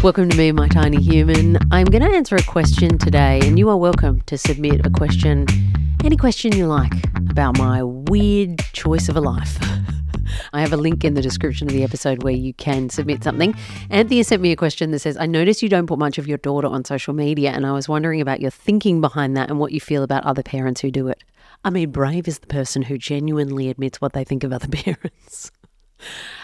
Welcome to Me, My Tiny Human. I'm going to answer a question today, and you are welcome to submit a question, any question you like, about my weird choice of a life. I have a link in the description of the episode where you can submit something. Anthea sent me a question that says, I notice you don't put much of your daughter on social media, and I was wondering about your thinking behind that and what you feel about other parents who do it. I mean, brave is the person who genuinely admits what they think of other parents.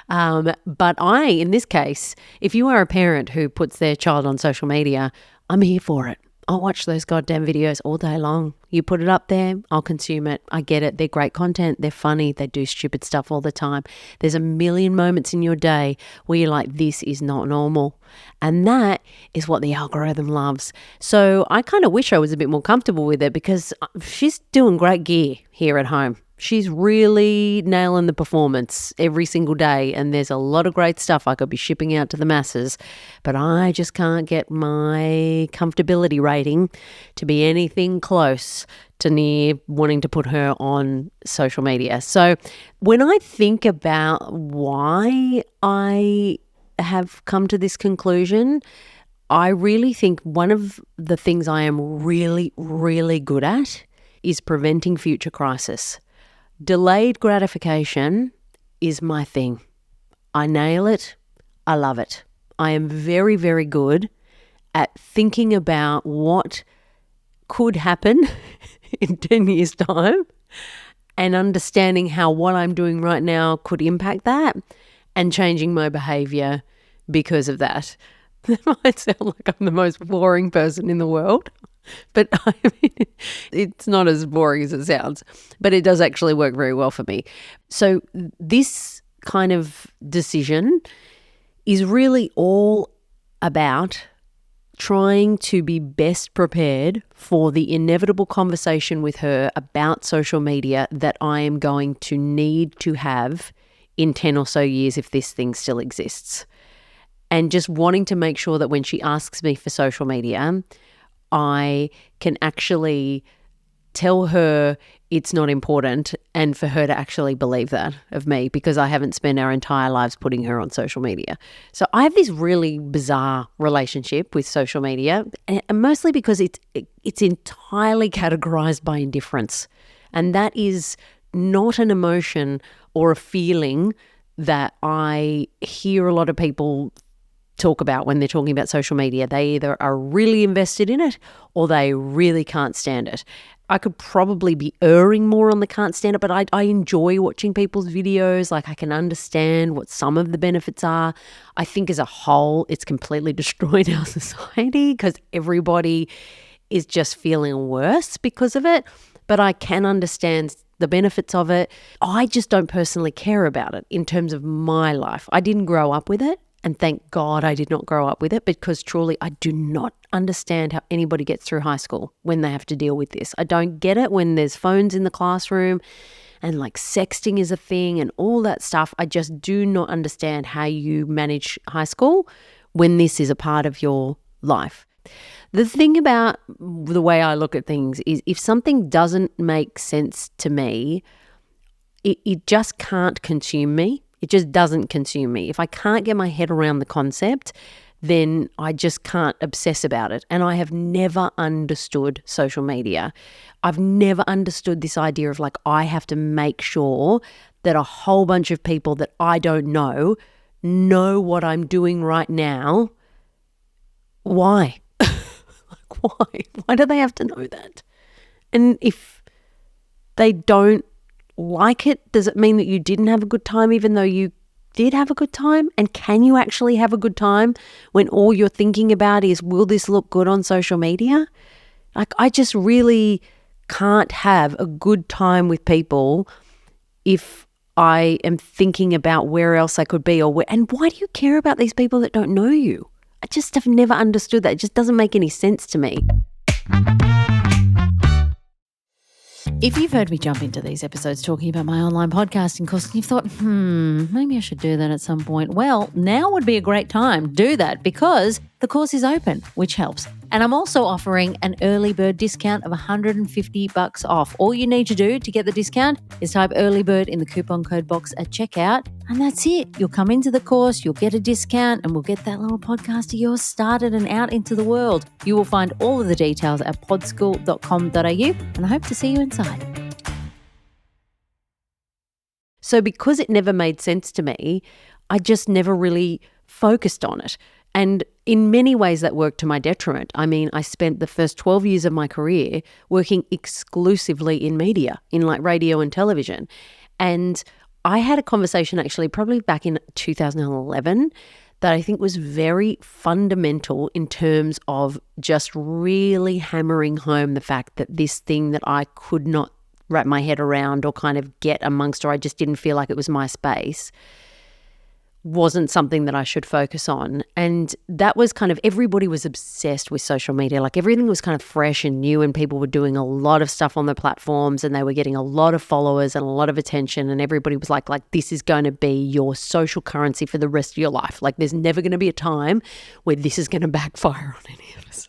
But in this case, if you are a parent who puts their child on social media, I'm here for it. I'll watch those goddamn videos all day long. You put it up there, I'll consume it. I get it. They're great content. They're funny. They do stupid stuff all the time. There's a million moments in your day where you're like, this is not normal. And that is what the algorithm loves. So I kind of wish I was a bit more comfortable with it because she's doing great gear here at home. She's really nailing the performance every single day, and there's a lot of great stuff I could be shipping out to the masses, but I just can't get my comfortability rating to be anything close to near wanting to put her on social media. So when I think about why I have come to this conclusion, I really think one of the things I am really, really good at is preventing future crisis. Delayed gratification is my thing. I nail it. I love it. I am very, very good at thinking about what could happen in 10 years' time and understanding how what I'm doing right now could impact that and changing my behavior because of that. That might sound like I'm the most boring person in the world. But I mean, it's not as boring as it sounds, but it does actually work very well for me. So this kind of decision is really all about trying to be best prepared for the inevitable conversation with her about social media that I am going to need to have in 10 or so years if this thing still exists. And just wanting to make sure that when she asks me for social media, I can actually tell her it's not important and for her to actually believe that of me because I haven't spent our entire lives putting her on social media. So I have this really bizarre relationship with social media, and mostly because it's entirely categorized by indifference. And that is not an emotion or a feeling that I hear a lot of people talk about when they're talking about social media. They either are really invested in it or they really can't stand it. I could probably be erring more on the can't stand it, but I enjoy watching people's videos. Like, I can understand what some of the benefits are. I think as a whole, it's completely destroyed our society because everybody is just feeling worse because of it. But I can understand the benefits of it. I just don't personally care about it in terms of my life. I didn't grow up with it. And thank God I did not grow up with it because truly I do not understand how anybody gets through high school when they have to deal with this. I don't get it when there's phones in the classroom and like sexting is a thing and all that stuff. I just do not understand how you manage high school when this is a part of your life. The thing about the way I look at things is if something doesn't make sense to me, it just can't consume me. It just doesn't consume me. If I can't get my head around the concept, then I just can't obsess about it. And I have never understood social media. I've never understood this idea of like, I have to make sure that a whole bunch of people that I don't know what I'm doing right now. Why? Like, why? Why do they have to know that? And if they don't like it, does it mean that you didn't have a good time even though you did have a good time? And can you actually have a good time when all you're thinking about is, will this look good on social media? Like, I just really can't have a good time with people if I am thinking about where else I could be or where. And why do you care about these people that don't know you? I just have never understood that. It just doesn't make any sense to me. If you've heard me jump into these episodes talking about my online podcasting course and you've thought, maybe I should do that at some point, well, now would be a great time to do that because The course is open, which helps. And I'm also offering an early bird discount of $150 off. All you need to do to get the discount is type early bird in the coupon code box at checkout, and that's it. You'll come into the course, you'll get a discount, and we'll get that little podcast of yours started and out into the world. You will find all of the details at podschool.com.au, and I hope to see you inside. So because it never made sense to me, I just never really focused on it. And in many ways that worked to my detriment. I mean, I spent the first 12 years of my career working exclusively in media, in like radio and television. And I had a conversation actually probably back in 2011 that I think was very fundamental in terms of just really hammering home the fact that this thing that I could not wrap my head around or kind of get amongst, or I just didn't feel like it was my space, wasn't something that I should focus on. And that was kind of, everybody was obsessed with social media. Like everything was kind of fresh and new, and people were doing a lot of stuff on the platforms, and they were getting a lot of followers and a lot of attention, and everybody was like this is going to be your social currency for the rest of your life. Like there's never going to be a time where this is going to backfire on any of us,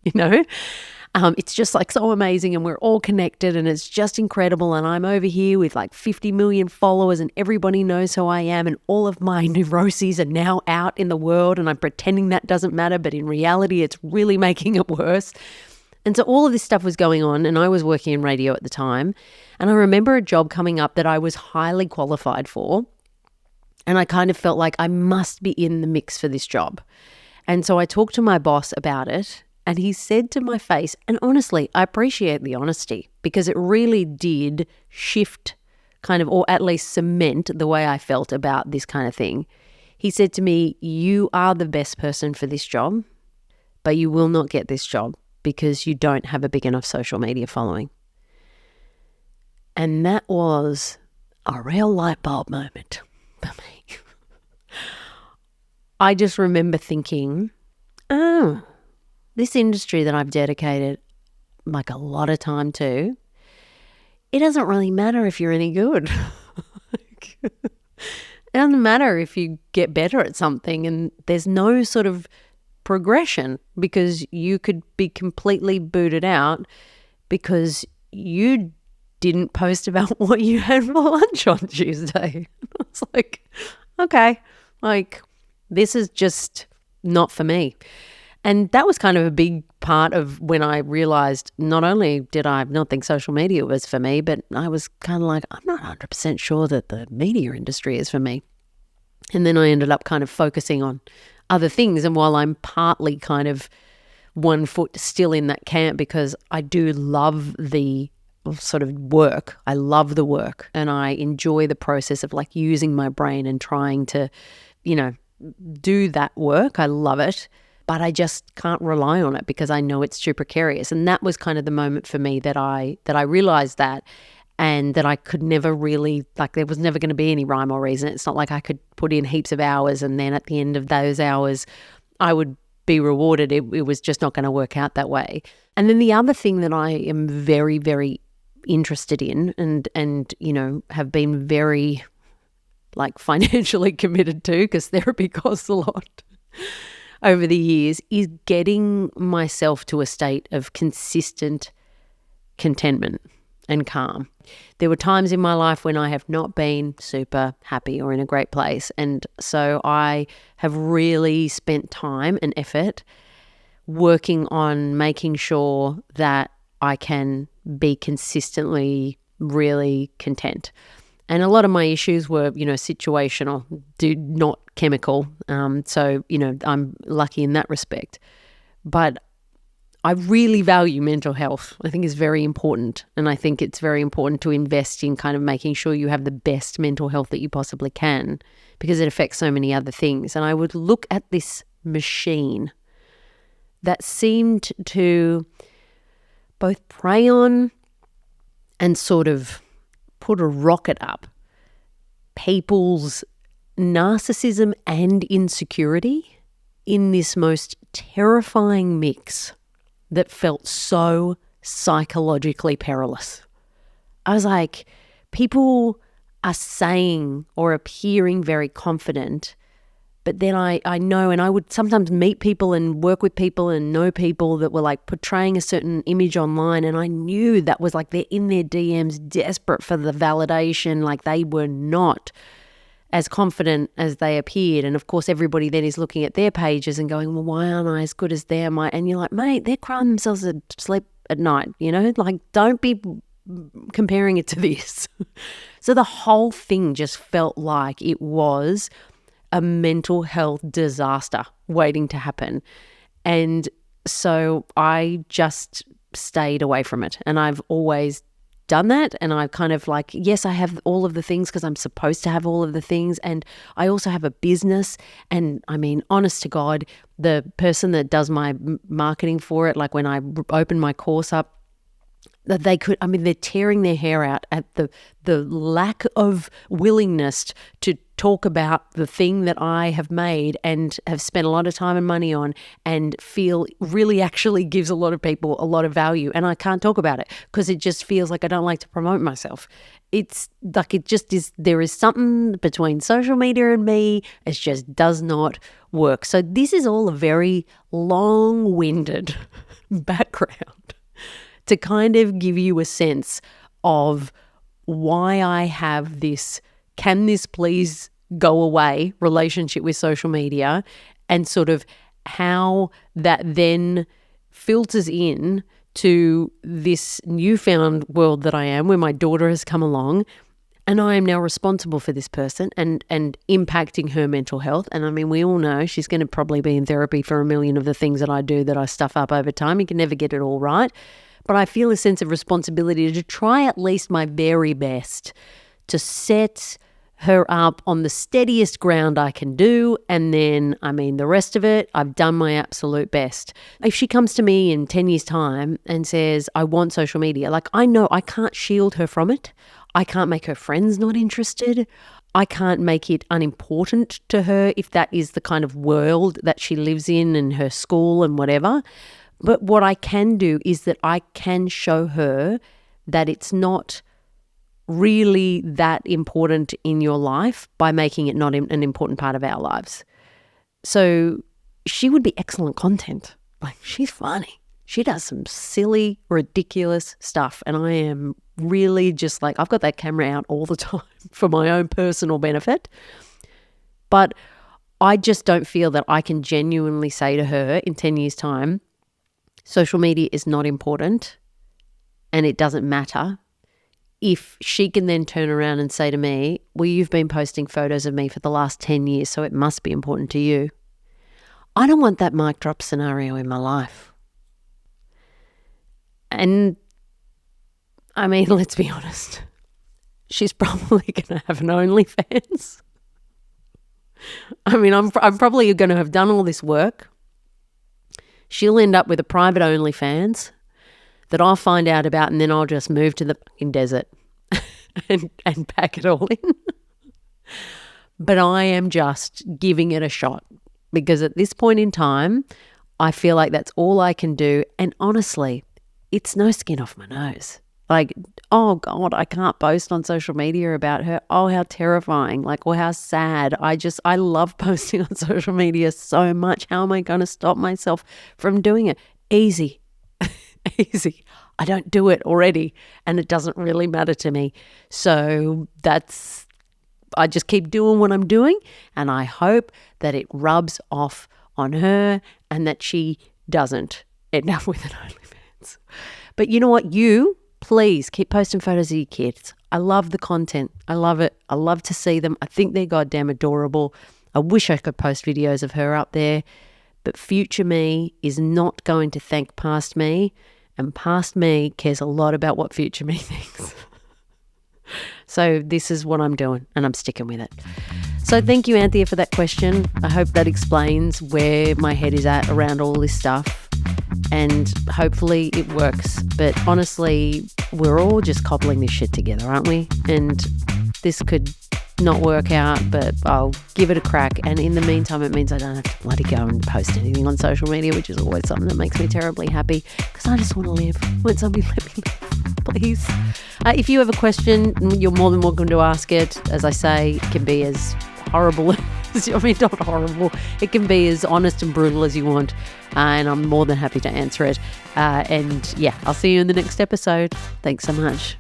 you know? It's just like so amazing, and we're all connected, and it's just incredible. And I'm over here with like 50 million followers, and everybody knows who I am, and all of my neuroses are now out in the world, and I'm pretending that doesn't matter, but in reality, it's really making it worse. And so all of this stuff was going on, and I was working in radio at the time. And I remember a job coming up that I was highly qualified for, and I kind of felt like I must be in the mix for this job. And so I talked to my boss about it. And he said to my face, and honestly, I appreciate the honesty, because it really did shift kind of, or at least cement the way I felt about this kind of thing. He said to me, you are the best person for this job, but you will not get this job because you don't have a big enough social media following. And that was a real light bulb moment for me. I just remember thinking, oh, this industry that I've dedicated like a lot of time to, it doesn't really matter if you're any good. It doesn't matter if you get better at something, and there's no sort of progression, because you could be completely booted out because you didn't post about what you had for lunch on Tuesday. It's like, okay, like this is just not for me. And that was kind of a big part of when I realized not only did I not think social media was for me, but I was kind of like, I'm not 100% sure that the media industry is for me. And then I ended up kind of focusing on other things. And while I'm partly kind of one foot still in that camp, because I do love the sort of work, I love the work, and I enjoy the process of like using my brain and trying to, you know, do that work. I love it. But I just can't rely on it because I know it's too precarious. And that was kind of the moment for me that I realized that, and that I could never really, like there was never going to be any rhyme or reason. It's not like I could put in heaps of hours and then at the end of those hours I would be rewarded. It was just not going to work out that way. And then the other thing that I am very, very interested in and you know, have been very like financially committed to, because therapy costs a lot, over the years, is getting myself to a state of consistent contentment and calm. There were times in my life when I have not been super happy or in a great place. And so I have really spent time and effort working on making sure that I can be consistently really content. And a lot of my issues were, you know, situational, not chemical. So, you know, I'm lucky in that respect. But I really value mental health. I think it's very important. And I think it's very important to invest in kind of making sure you have the best mental health that you possibly can, because it affects so many other things. And I would look at this machine that seemed to both prey on and sort of put a rocket up people's narcissism and insecurity in this most terrifying mix that felt so psychologically perilous. I was like, people are saying or appearing very confident, But then I know, and I would sometimes meet people and work with people and know people that were like portraying a certain image online, and I knew that was like they're in their DMs desperate for the validation, like they were not as confident as they appeared. And of course, everybody then is looking at their pages and going, well, why aren't I as good as them? And you're like, mate, they're crying themselves to sleep at night, like don't be comparing it to this. So the whole thing just felt like it was a mental health disaster waiting to happen. And so I just stayed away from it. And I've always done that. And I kind of like, yes, I have all of the things because I'm supposed to have all of the things. And I also have a business. And I mean, honest to God, the person that does my marketing for it, like when I open my course up, that they're tearing their hair out at the lack of willingness to talk about the thing that I have made and have spent a lot of time and money on and feel really actually gives a lot of people a lot of value. And I can't talk about it because it just feels like I don't like to promote myself. It's like it just is, there is something between social media and me. It just does not work. So this is all a very long-winded background to kind of give you a sense of why I have this, can this please go away relationship with social media, and sort of how that then filters in to this newfound world that I am, where my daughter has come along and I am now responsible for this person and impacting her mental health. And I mean, we all know she's going to probably be in therapy for a million of the things that I do that I stuff up over time. You can never get it all right. But I feel a sense of responsibility to try at least my very best to set her up on the steadiest ground I can do. And then, I mean, the rest of it, I've done my absolute best. If she comes to me in 10 years' time and says, I want social media, like I know I can't shield her from it. I can't make her friends not interested. I can't make it unimportant to her if that is the kind of world that she lives in and her school and whatever. But what I can do is that I can show her that it's not really that important in your life by making it not an important part of our lives. So she would be excellent content. Like, she's funny. She does some silly, ridiculous stuff. And I am really just like, I've got that camera out all the time for my own personal benefit. But I just don't feel that I can genuinely say to her in 10 years' time, social media is not important and it doesn't matter, if she can then turn around and say to me, well, you've been posting photos of me for the last 10 years, so it must be important to you. I don't want that mic drop scenario in my life. And I mean, let's be honest, she's probably going to have an OnlyFans. I mean, I'm probably going to have done all this work. She'll end up with a private OnlyFans that I'll find out about, and then I'll just move to the fucking desert and pack it all in. But I am just giving it a shot because at this point in time, I feel like that's all I can do. And honestly, it's no skin off my nose. Like, oh God, I can't post on social media about her. Oh, how terrifying. Like, or how sad. I love posting on social media so much. How am I going to stop myself from doing it? Easy. Easy. I don't do it already and it doesn't really matter to me. So I just keep doing what I'm doing, and I hope that it rubs off on her and that she doesn't end up with an OnlyFans. But you know what? Please keep posting photos of your kids. I love the content. I love it. I love to see them. I think they're goddamn adorable. I wish I could post videos of her up there, but future me is not going to thank past me, and past me cares a lot about what future me thinks. So this is what I'm doing, and I'm sticking with it. So thank you, Anthea, for that question. I hope that explains where my head is at around all this stuff, and hopefully it works. But honestly, we're all just cobbling this shit together, aren't we? And this could not work out, but I'll give it a crack. And in the meantime, it means I don't have to bloody go and post anything on social media, which is always something that makes me terribly happy because I just want to live. Won't somebody let me live, please? If you have a question, you're more than welcome to ask it. As I say, it can be as horrible I mean, not horrible. It can be as honest and brutal as you want, and I'm more than happy to answer it. And yeah, I'll see you in the next episode. Thanks so much.